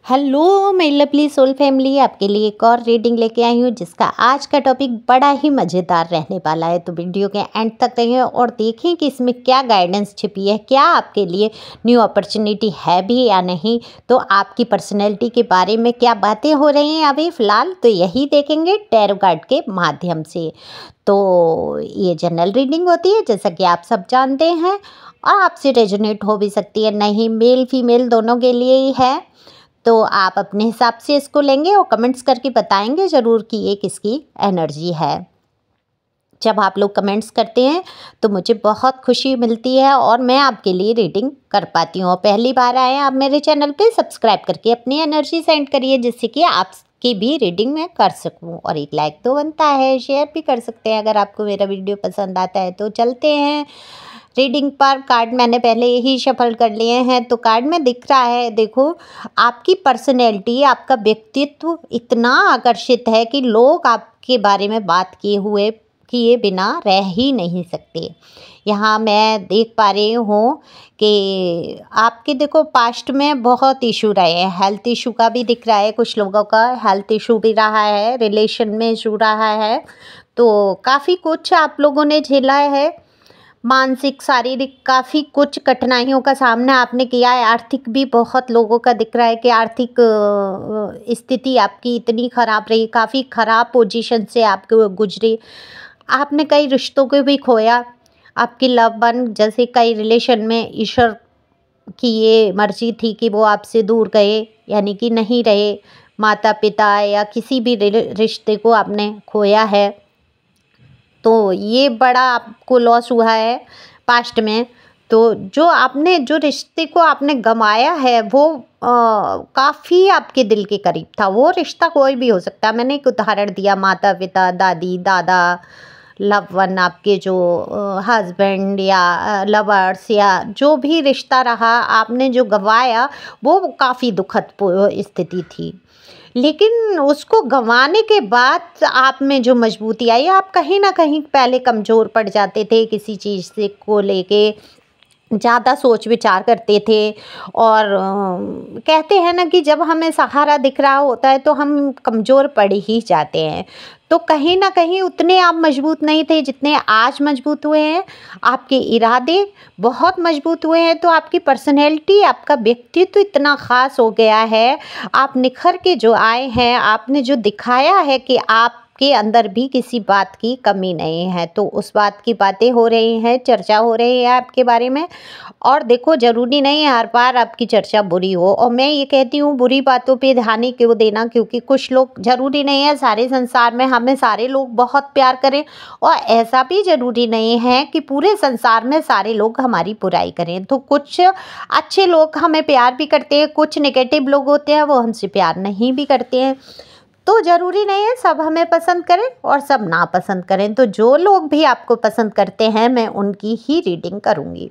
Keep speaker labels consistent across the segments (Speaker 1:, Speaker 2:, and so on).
Speaker 1: Hello मेरी lovely soul family, आपके लिए एक और रीडिंग लेके आई हूँ जिसका आज का टॉपिक बड़ा ही मज़ेदार रहने वाला है। तो वीडियो के एंड तक रहिए और देखें कि इसमें क्या गाइडेंस छिपी है, क्या आपके लिए न्यू अपॉर्चुनिटी है भी या नहीं, तो आपकी पर्सनैलिटी के बारे में क्या बातें हो रही हैं अभी फ़िलहाल, तो यही देखेंगे टैरो कार्ड के माध्यम से। तो ये जनरल रीडिंग होती है जैसा कि आप सब जानते हैं और आपसे रेजोनेट हो भी सकती है, नहीं मेल फीमेल दोनों के लिए ही है। तो आप अपने हिसाब से इसको लेंगे और कमेंट्स करके बताएंगे ज़रूर कि ये किसकी एनर्जी है। जब आप लोग कमेंट्स करते हैं तो मुझे बहुत खुशी मिलती है और मैं आपके लिए रीडिंग कर पाती हूँ। और पहली बार आए आप मेरे चैनल पे, सब्सक्राइब करके अपनी एनर्जी सेंड करिए जिससे कि आपकी भी रीडिंग मैं कर सकूँ। और एक लाइक तो बनता है, शेयर भी कर सकते हैं अगर आपको मेरा वीडियो पसंद आता है। तो चलते हैं रीडिंग पर। कार्ड मैंने पहले ही शफल कर लिए हैं। तो कार्ड में दिख रहा है, देखो आपकी पर्सनैलिटी, आपका व्यक्तित्व इतना आकर्षित है कि लोग आपके बारे में बात किए बिना रह ही नहीं सकते। यहाँ मैं देख पा रही हूँ कि आपके देखो पास्ट में बहुत इशू रहे हैं, हेल्थ इशू का भी दिख रहा है, कुछ लोगों का हेल्थ इशू भी रहा है, रिलेशन में इशू रहा है। तो काफ़ी कुछ आप लोगों ने झेला है, मानसिक शारीरिक काफ़ी कुछ कठिनाइयों का सामना आपने किया है। आर्थिक भी बहुत लोगों का दिख रहा है कि आर्थिक स्थिति आपकी इतनी ख़राब रही, काफ़ी ख़राब पोजीशन से आप गुजरे। आपने कई रिश्तों को भी खोया, आपकी लव वन जैसे कई रिलेशन में ईश्वर की ये मर्जी थी कि वो आपसे दूर गए, यानी कि नहीं रहे। माता पिता या किसी भी रिश्ते को आपने खोया है, तो ये बड़ा आपको लॉस हुआ है पास्ट में। तो जो रिश्ते को आपने गंवाया है वो काफ़ी आपके दिल के करीब था। वो रिश्ता कोई भी हो सकता है, मैंने एक उदाहरण दिया, माता पिता, दादी दादा, लव वन, आपके जो हस्बैंड या लवर्स या जो भी रिश्ता रहा आपने जो गंवाया, वो काफ़ी दुखद स्थिति थी। लेकिन उसको गंवाने के बाद आप में जो मजबूती आई, आप कहीं ना कहीं पहले कमज़ोर पड़ जाते थे, किसी चीज़ से को लेके ज़्यादा सोच विचार करते थे। और कहते हैं ना कि जब हमें सहारा दिख रहा होता है तो हम कमज़ोर पड़ ही जाते हैं। तो कहीं ना कहीं उतने आप मजबूत नहीं थे जितने आज मजबूत हुए हैं। आपके इरादे बहुत मजबूत हुए हैं, तो आपकी पर्सनैलिटी, आपका व्यक्तित्व इतना ख़ास हो गया है। आप निखर के जो आए हैं, आपने जो दिखाया है कि आप के अंदर भी किसी बात की कमी नहीं है, तो उस बात की बातें हो रही हैं, चर्चा हो रही है आपके बारे में। और देखो ज़रूरी नहीं है हर बार आपकी चर्चा बुरी हो, और मैं ये कहती हूँ बुरी बातों पे ध्यान ही क्यों देना, क्योंकि कुछ लोग, ज़रूरी नहीं है सारे संसार में हमें सारे लोग बहुत प्यार करें, और ऐसा भी ज़रूरी नहीं है कि पूरे संसार में सारे लोग हमारी बुराई करें। तो कुछ अच्छे लोग हमें प्यार भी करते हैं, कुछ नेगेटिव लोग होते हैं वो हमसे प्यार नहीं भी करते हैं। तो ज़रूरी नहीं है सब हमें पसंद करें और सब ना पसंद करें। तो जो लोग भी आपको पसंद करते हैं मैं उनकी ही रीडिंग करूँगी।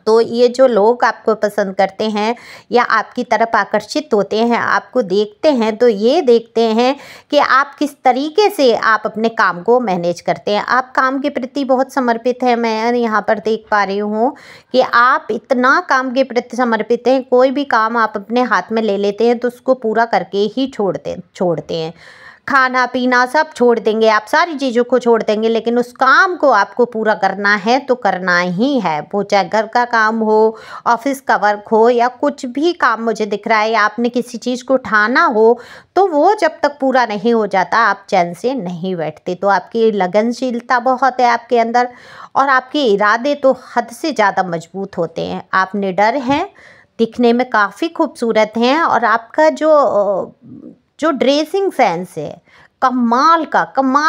Speaker 1: तो ये जो लोग आपको पसंद करते हैं या आपकी तरफ आकर्षित होते हैं, आपको देखते हैं, तो ये देखते हैं कि आप किस तरीके से आप अपने काम को मैनेज करते हैं। आप काम के प्रति बहुत समर्पित हैं, मैं यहाँ पर देख पा रही हूँ कि आप इतना काम के प्रति समर्पित हैं, कोई भी काम आप अपने हाथ में ले लेते हैं तो उसको पूरा करके ही छोड़ते हैं। खाना पीना सब छोड़ देंगे, आप सारी चीज़ों को छोड़ देंगे, लेकिन उस काम को आपको पूरा करना है तो करना ही है। वो चाहे घर का काम हो, ऑफिस का वर्क हो, या कुछ भी काम मुझे दिख रहा है, या आपने किसी चीज़ को ठाना हो, तो वो जब तक पूरा नहीं हो जाता आप चैन से नहीं बैठते। तो आपकी लगनशीलता बहुत है आपके अंदर, और आपके इरादे तो हद से ज़्यादा मजबूत होते हैं। आप निडर हैं, दिखने में काफ़ी खूबसूरत हैं, और आपका जो ड्रेसिंग सेंस है, कमाल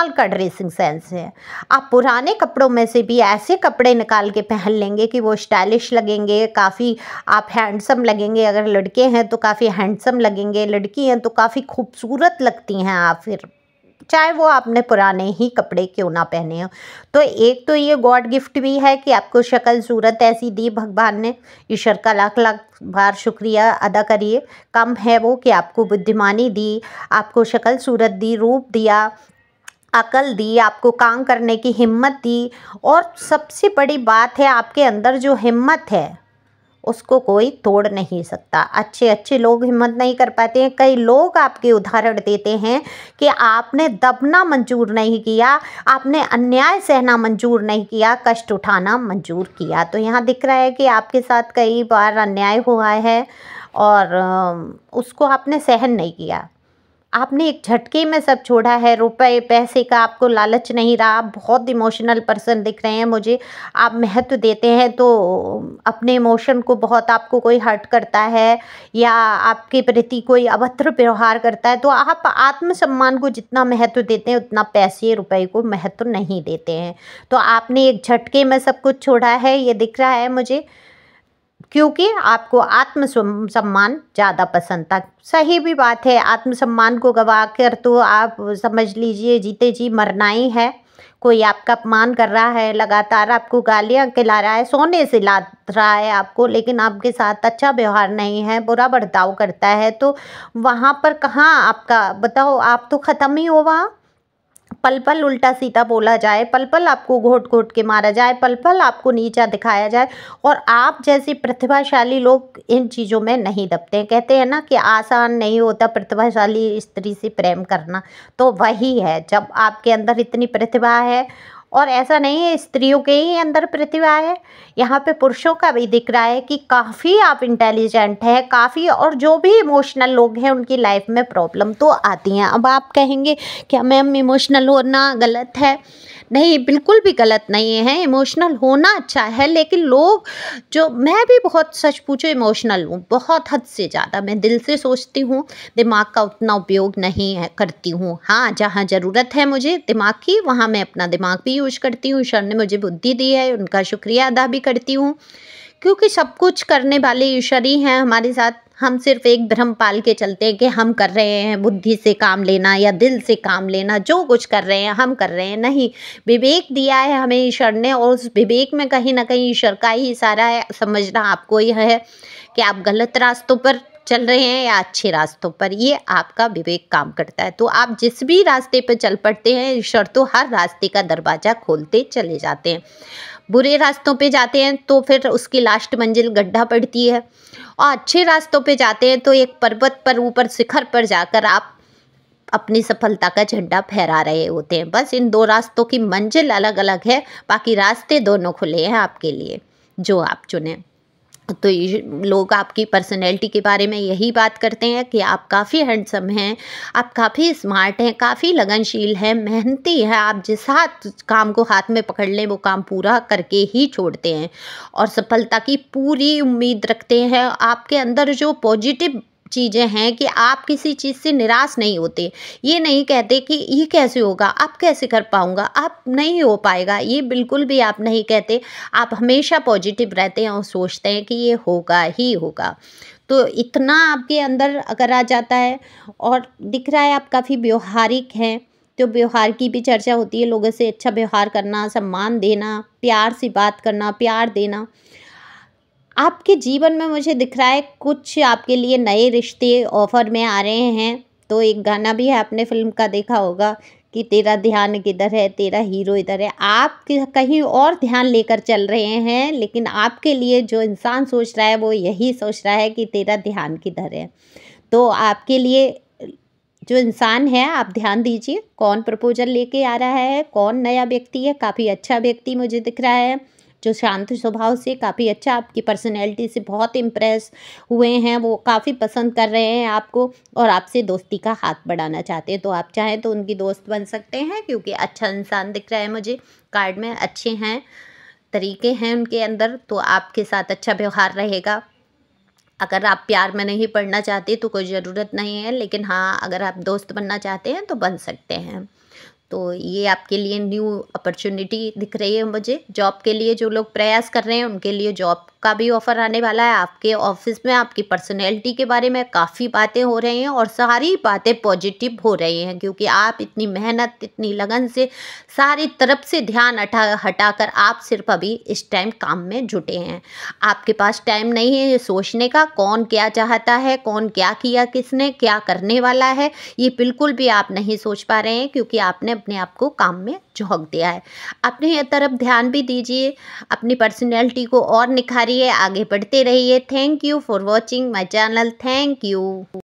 Speaker 1: का ड्रेसिंग सेंस है। आप पुराने कपड़ों में से भी ऐसे कपड़े निकाल के पहन लेंगे कि वो स्टाइलिश लगेंगे, काफ़ी आप हैंडसम लगेंगे। अगर लड़के हैं तो काफ़ी हैंडसम लगेंगे, लड़की हैं तो काफ़ी खूबसूरत लगती हैं आप, फिर चाहे वो आपने पुराने ही कपड़े क्यों ना पहने हो। तो एक तो ये गॉड गिफ्ट भी है कि आपको शक्ल सूरत ऐसी दी भगवान ने, ईश्वर का लाख लाख बार शुक्रिया अदा करिए। कम है वो कि आपको बुद्धिमानी दी, आपको शक्ल सूरत दी, रूप दिया, अकल दी, आपको काम करने की हिम्मत दी। और सबसे बड़ी बात है आपके अंदर जो हिम्मत है उसको कोई तोड़ नहीं सकता। अच्छे अच्छे लोग हिम्मत नहीं कर पाते हैं। कई लोग आपके उदाहरण देते हैं कि आपने दबना मंजूर नहीं किया, आपने अन्याय सहना मंजूर नहीं किया, कष्ट उठाना मंजूर किया। तो यहाँ दिख रहा है कि आपके साथ कई बार अन्याय हुआ है और उसको आपने सहन नहीं किया। आपने एक झटके में सब छोड़ा है। रुपए पैसे का आपको लालच नहीं रहा। आप बहुत इमोशनल पर्सन दिख रहे हैं मुझे। आप महत्व देते हैं तो अपने इमोशन को बहुत, आपको कोई हर्ट करता है या आपके प्रति कोई अभद्र व्यवहार करता है तो आप आत्मसम्मान को जितना महत्व देते हैं उतना पैसे रुपए को महत्व नहीं देते हैं। तो आपने एक झटके में सब कुछ छोड़ा है, ये दिख रहा है मुझे, क्योंकि आपको आत्मसम्मान ज़्यादा पसंद था। सही भी बात है, आत्मसम्मान को गवा कर तो आप समझ लीजिए जीते जी मरना ही है। कोई आपका अपमान कर रहा है, लगातार आपको गालियाँ खिला रहा है, सोने से लाद रहा है आपको, लेकिन आपके साथ अच्छा व्यवहार नहीं है, बुरा बर्ताव करता है, तो वहाँ पर कहाँ आपका, बताओ, आप तो ख़त्म ही हो वहाँ। पल पल उल्टा सीधा बोला जाए, पल पल आपको घोट घोट के मारा जाए, पल पल आपको नीचा दिखाया जाए, और आप जैसे प्रतिभाशाली लोग इन चीज़ों में नहीं दबते हैं। कहते हैं ना कि आसान नहीं होता प्रतिभाशाली स्त्री से प्रेम करना, तो वही है। जब आपके अंदर इतनी प्रतिभा है, और ऐसा नहीं है स्त्रियों के ही अंदर प्रतिभा है, यहाँ पे पुरुषों का भी दिख रहा है कि काफ़ी आप इंटेलिजेंट हैं काफ़ी, और जो भी इमोशनल लोग हैं उनकी लाइफ में प्रॉब्लम तो आती हैं। अब आप कहेंगे क्या मैम इमोशनल होना गलत है? नहीं, बिल्कुल भी गलत नहीं है, इमोशनल होना अच्छा है, लेकिन लोग जो, मैं भी बहुत, सच पूछो, इमोशनल हूँ, बहुत हद से ज़्यादा। मैं दिल से सोचती हूँ, दिमाग का उतना उपयोग नहीं है करती हूँ। हाँ, जहाँ ज़रूरत है मुझे दिमाग की वहाँ मैं अपना दिमाग भी यूज करती हूँ। ईश्वर ने मुझे बुद्धि दी है, उनका शुक्रिया अदा भी करती हूँ, क्योंकि सब कुछ करने वाले ईश्वर ही हैं हमारे साथ। हम सिर्फ एक भ्रम पाल के चलते हैं कि हम कर रहे हैं बुद्धि से काम लेना या दिल से काम लेना, जो कुछ कर रहे हैं हम कर रहे हैं। नहीं, विवेक दिया है हमें ईश्वर ने, और उस विवेक में कहीं ना कहीं ईश्वर का ही इशारा है। समझना आपको यह है कि आप गलत रास्तों पर चल रहे हैं या अच्छे रास्तों पर, ये आपका विवेक काम करता है। तो आप जिस भी रास्ते पर चल पड़ते हैं, ईश्वर तो हर रास्ते का दरवाज़ा खोलते चले जाते हैं। बुरे रास्तों पे जाते हैं तो फिर उसकी लास्ट मंजिल गड्ढा पड़ती है, और अच्छे रास्तों पे जाते हैं तो एक पर्वत पर, ऊपर शिखर पर जाकर आप अपनी सफलता का झंडा फहरा रहे होते हैं। बस इन दो रास्तों की मंजिल अलग अलग है, बाकी रास्ते दोनों खुले हैं आपके लिए, जो आप चुने। तो ये लोग आपकी पर्सनैलिटी के बारे में यही बात करते हैं कि आप काफ़ी हैंडसम हैं, आप काफ़ी स्मार्ट हैं, काफ़ी लगनशील हैं, मेहनती हैं। आप जिस काम को हाथ में पकड़ लें वो काम पूरा करके ही छोड़ते हैं, और सफलता की पूरी उम्मीद रखते हैं। आपके अंदर जो पॉजिटिव चीज़ें हैं कि आप किसी चीज़ से निराश नहीं होते। ये नहीं कहते कि ये कैसे होगा, आप कैसे कर पाऊँगा, आप नहीं हो पाएगा, ये बिल्कुल भी आप नहीं कहते। आप हमेशा पॉजिटिव रहते हैं और सोचते हैं कि ये होगा ही होगा। तो इतना आपके अंदर अगर आ जाता है, और दिख रहा है आप काफ़ी व्यवहारिक हैं, तो व्यवहार की भी चर्चा होती है, लोगों से अच्छा व्यवहार करना, सम्मान देना, प्यार से बात करना, प्यार देना। आपके जीवन में मुझे दिख रहा है कुछ आपके लिए नए रिश्ते ऑफर में आ रहे हैं। तो एक गाना भी है, आपने फिल्म का देखा होगा कि तेरा ध्यान किधर है, तेरा हीरो इधर है। आप कहीं और ध्यान लेकर चल रहे हैं, लेकिन आपके लिए जो इंसान सोच रहा है वो यही सोच रहा है कि तेरा ध्यान किधर है। तो आपके लिए जो इंसान है, आप ध्यान दीजिए कौन प्रपोजल लेके आ रहा है, कौन नया व्यक्ति है। काफ़ी अच्छा व्यक्ति मुझे दिख रहा है, जो शांत स्वभाव से, काफ़ी अच्छा, आपकी पर्सनैलिटी से बहुत इम्प्रेस हुए हैं, वो काफ़ी पसंद कर रहे हैं आपको, और आपसे दोस्ती का हाथ बढ़ाना चाहते हैं। तो आप चाहें तो उनकी दोस्त बन सकते हैं, क्योंकि अच्छा इंसान दिख रहा है मुझे कार्ड में, अच्छे हैं, तरीके हैं उनके अंदर, तो आपके साथ अच्छा व्यवहार रहेगा। अगर आप प्यार में नहीं पड़ना चाहते तो कोई ज़रूरत नहीं है, लेकिन हाँ, अगर आप दोस्त बनना चाहते हैं तो बन सकते हैं। तो ये आपके लिए न्यू अपॉर्चुनिटी दिख रही है मुझे। जॉब के लिए जो लोग प्रयास कर रहे हैं उनके लिए जॉब का भी ऑफ़र आने वाला है। आपके ऑफिस में आपकी पर्सनैलिटी के बारे में काफ़ी बातें हो रही हैं, और सारी बातें पॉजिटिव हो रही हैं, क्योंकि आप इतनी मेहनत, इतनी लगन से, सारी तरफ से ध्यान हटाकर आप सिर्फ अभी इस टाइम काम में जुटे हैं। आपके पास टाइम नहीं है ये सोचने का कौन क्या चाहता है, कौन क्या किया, किसने क्या करने वाला है, ये बिल्कुल भी आप नहीं सोच पा रहे हैं, क्योंकि आपने अपने आप को काम में झोंक दिया है। अपनी तरफ ध्यान भी दीजिए, अपनी पर्सनैलिटी को और निखारिए, आगे बढ़ते रहिए। Thank you for watching my channel. Thank you.